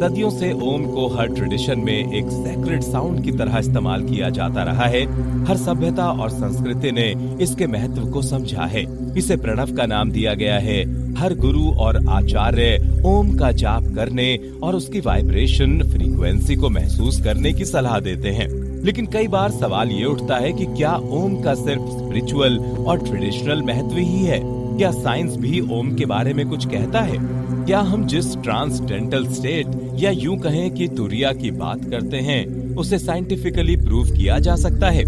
सदियों से ओम को हर ट्रेडिशन में एक सैक्रेड साउंड की तरह इस्तेमाल किया जाता रहा है। हर सभ्यता और संस्कृति ने इसके महत्व को समझा है। इसे प्रणव का नाम दिया गया है। हर गुरु और आचार्य ओम का जाप करने और उसकी वाइब्रेशन फ्रीक्वेंसी को महसूस करने की सलाह देते हैं। लेकिन कई बार सवाल ये उठता है कि क्या ओम का सिर्फ स्पिरिचुअल और ट्रेडिशनल महत्व ही है? क्या साइंस भी ओम के बारे में कुछ कहता है? क्या हम जिस ट्रांसडेंटल स्टेट या यूं कहें कि तुरिया की बात करते हैं, उसे साइंटिफिकली प्रूव किया जा सकता है?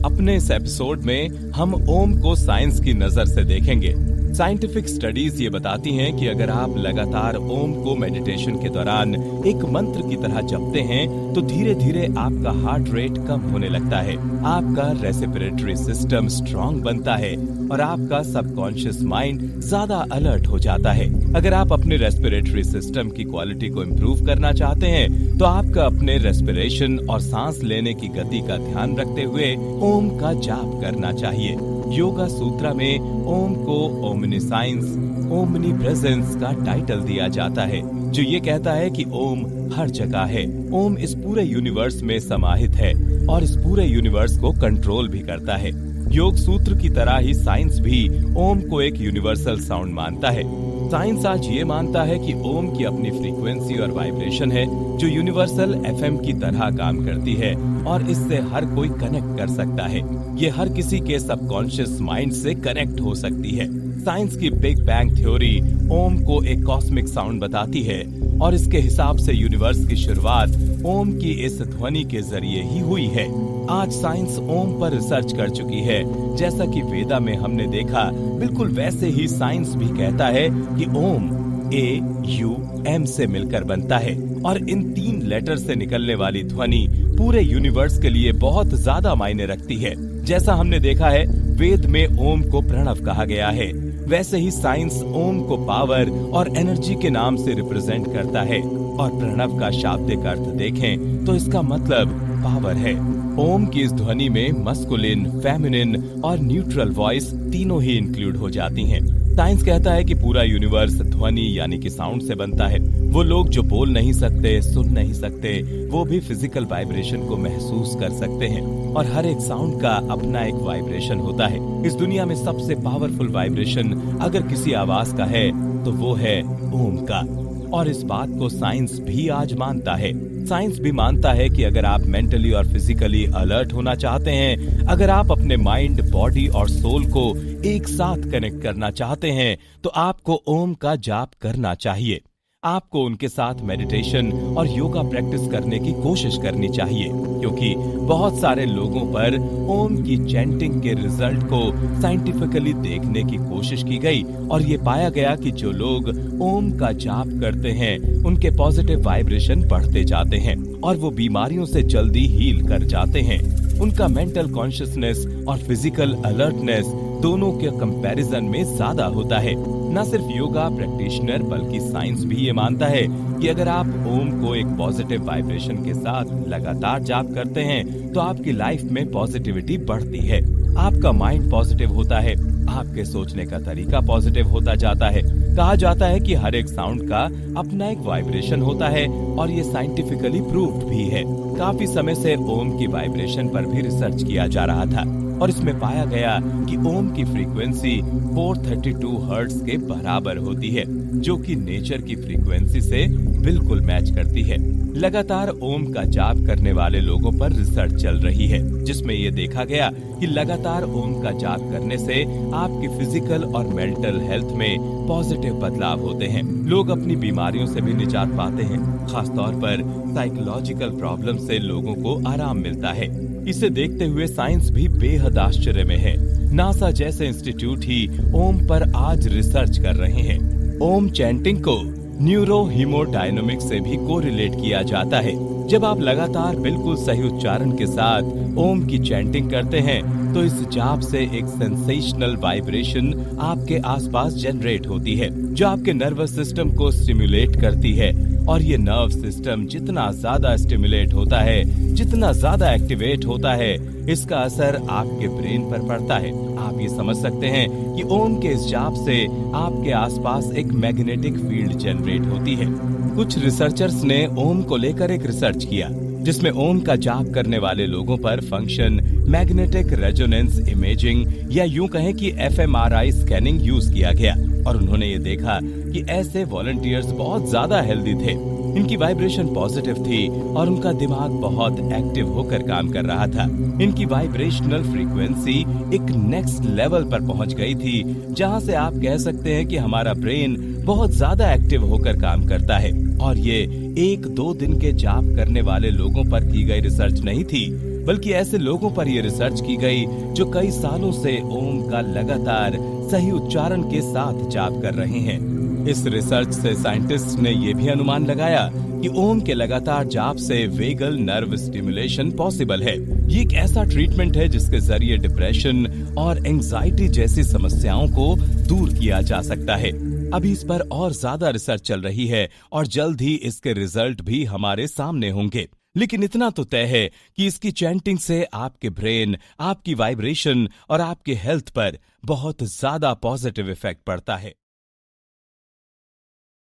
अपने इस एपिसोड में हम ओम को साइंस की नजर से देखेंगे। साइंटिफिक स्टडीज ये बताती हैं कि अगर आप लगातार ओम को मेडिटेशन के दौरान एक मंत्र की तरह जपते हैं तो धीरे धीरे आपका हार्ट रेट कम होने लगता है, आपका रेस्पिरेटरी सिस्टम स्ट्रांग बनता है और आपका सबकॉन्शियस माइंड ज्यादा अलर्ट हो जाता है। अगर आप अपने रेस्पिरेटरी सिस्टम की क्वालिटी को इम्प्रूव करना चाहते हैं तो आपका अपने रेस्पिरेशन और सांस लेने की गति का ध्यान रखते हुए ओम का जाप करना चाहिए। योगा सूत्रा में ओम को ओमनीसाइंस, ओमनी प्रेजेंस का टाइटल दिया जाता है, जो ये कहता है कि ओम हर जगह है। ओम इस पूरे यूनिवर्स में समाहित है और इस पूरे यूनिवर्स को कंट्रोल भी करता है। योग सूत्र की तरह ही साइंस भी ओम को एक यूनिवर्सल साउंड मानता है। साइंस आज ये मानता है कि ओम की अपनी फ्रीक्वेंसी और वाइब्रेशन है, जो यूनिवर्सल एफएम की तरह काम करती है और इससे हर कोई कनेक्ट कर सकता है। ये हर किसी के सबकॉन्शियस माइंड से कनेक्ट हो सकती है। साइंस की बिग बैंग थ्योरी ओम को एक कॉस्मिक साउंड बताती है और इसके हिसाब से यूनिवर्स की शुरुआत ओम की इस ध्वनि के जरिए ही हुई है। आज साइंस ओम पर रिसर्च कर चुकी है। जैसा कि वेदा में हमने देखा, बिल्कुल वैसे ही साइंस भी कहता है कि ओम AUM से मिलकर बनता है और इन 3 लेटर से निकलने वाली ध्वनि पूरे यूनिवर्स के लिए बहुत ज्यादा मायने रखती है। जैसा हमने देखा है, वेद में ओम को प्रणव कहा गया है, वैसे ही साइंस ओम को पावर और एनर्जी के नाम से रिप्रेजेंट करता है। और प्रणव का शाब्दिक अर्थ देखें तो इसका मतलब पावर है। ओम की इस ध्वनि में मस्कुलिन, फेमिनिन और न्यूट्रल वॉइस तीनों ही इंक्लूड हो जाती हैं। साइंस कहता है कि पूरा यूनिवर्स ध्वनि यानी कि साउंड से बनता है। वो लोग जो बोल नहीं सकते, सुन नहीं सकते, वो भी फिजिकल वाइब्रेशन को महसूस कर सकते हैं और हर एक साउंड का अपना एक वाइब्रेशन होता है। इस दुनिया में सबसे पावरफुल वाइब्रेशन अगर किसी आवाज का है तो वो है ओम का। और इस बात को साइंस भी आज मानता है। साइंस भी मानता है कि अगर आप मेंटली और फिजिकली अलर्ट होना चाहते हैं, अगर आप अपने माइंड, बॉडी और सोल को एक साथ कनेक्ट करना चाहते हैं, तो आपको ओम का जाप करना चाहिए। आपको उनके साथ मेडिटेशन और योगा प्रैक्टिस करने की कोशिश करनी चाहिए, क्योंकि बहुत सारे लोगों पर ओम की चैंटिंग के रिजल्ट को साइंटिफिकली देखने की कोशिश की गई और ये पाया गया कि जो लोग ओम का जाप करते हैं उनके पॉजिटिव वाइब्रेशन बढ़ते जाते हैं और वो बीमारियों से जल्दी हील कर जाते हैं। उनका मेंटल कॉन्शियसनेस और फिजिकल अलर्टनेस दोनों के कंपैरिजन में ज्यादा होता है। न सिर्फ योगा प्रैक्टिशनर बल्कि साइंस भी ये मानता है कि अगर आप ओम को एक पॉजिटिव वाइब्रेशन के साथ लगातार जाप करते हैं तो आपकी लाइफ में पॉजिटिविटी बढ़ती है। आपका माइंड पॉजिटिव होता है, आपके सोचने का तरीका पॉजिटिव होता जाता है। कहा जाता है कि हर एक साउंड का अपना एक वाइब्रेशन होता है और ये साइंटिफिकली प्रूव्ड भी है। काफी समय से ओम की वाइब्रेशन पर भी रिसर्च किया जा रहा था और इसमें पाया गया कि ओम की फ्रीक्वेंसी 432 हर्ट्ज के बराबर होती है, जो कि नेचर की फ्रीक्वेंसी से बिल्कुल मैच करती है। लगातार ओम का जाप करने वाले लोगों पर रिसर्च चल रही है, जिसमें ये देखा गया कि लगातार ओम का जाप करने से आपकी फिजिकल और मेंटल हेल्थ में पॉजिटिव बदलाव होते हैं। लोग अपनी बीमारियों से भी निजात पाते हैं। खासतौर पर साइकोलॉजिकल प्रॉब्लम से लोगों को आराम मिलता है। इसे देखते हुए साइंस भी बेहद आश्चर्य में है। नासा जैसे इंस्टीट्यूट ही ओम पर आज रिसर्च कर रहे हैं। ओम चैंटिंग को न्यूरो हीमोडायनामिक्स से भी कोरिलेट किया जाता है। जब आप लगातार बिल्कुल सही उच्चारण के साथ ओम की चैंटिंग करते हैं तो इस जाप से एक सेंसेशनल वाइब्रेशन आपके आसपास जनरेट होती है, जो आपके नर्वस सिस्टम को स्टिमुलेट करती है। और ये नर्व सिस्टम जितना ज्यादा स्टिमुलेट होता है, जितना ज्यादा एक्टिवेट होता है, इसका असर आपके ब्रेन पर पड़ता है। आप ये समझ सकते हैं कि ओम के इस जाप से आपके आसपास एक मैग्नेटिक फील्ड जनरेट होती है। कुछ रिसर्चर्स ने ओम को लेकर एक रिसर्च किया, जिसमें ओम का जाप करने वाले लोगों पर फंक्शन मैग्नेटिक रेजोनेंस इमेजिंग या यूं कहें कि एफएमआरआई स्कैनिंग यूज किया गया। और उन्होंने ये देखा कि ऐसे वॉलंटियर्स बहुत ज्यादा हेल्दी थे, इनकी वाइब्रेशन पॉजिटिव थी और उनका दिमाग बहुत एक्टिव होकर काम कर रहा था। इनकी वाइब्रेशनल फ्रीक्वेंसी एक नेक्स्ट लेवल पर पहुंच गई थी, जहां से आप कह सकते हैं कि हमारा ब्रेन बहुत ज्यादा एक्टिव होकर काम करता है। और ये 1-2 दिन के जाप करने वाले लोगों पर की गई रिसर्च नहीं थी, बल्कि ऐसे लोगों पर यह रिसर्च की गई जो कई सालों से ओम का लगातार सही उच्चारण के साथ जाप कर रहे हैं। इस रिसर्च से साइंटिस्ट ने यह भी अनुमान लगाया कि ओम के लगातार जाप से वेगल नर्व स्टिमुलेशन पॉसिबल है। ये एक ऐसा ट्रीटमेंट है जिसके जरिए डिप्रेशन और एंजाइटी जैसी समस्याओं को दूर किया जा सकता है। अभी इस पर और ज्यादा रिसर्च चल रही है और जल्द ही इसके रिजल्ट भी हमारे सामने होंगे। लेकिन इतना तो तय है कि इसकी चैंटिंग से आपके ब्रेन, आपकी वाइब्रेशन और आपके हेल्थ पर बहुत ज्यादा पॉजिटिव इफेक्ट पड़ता है।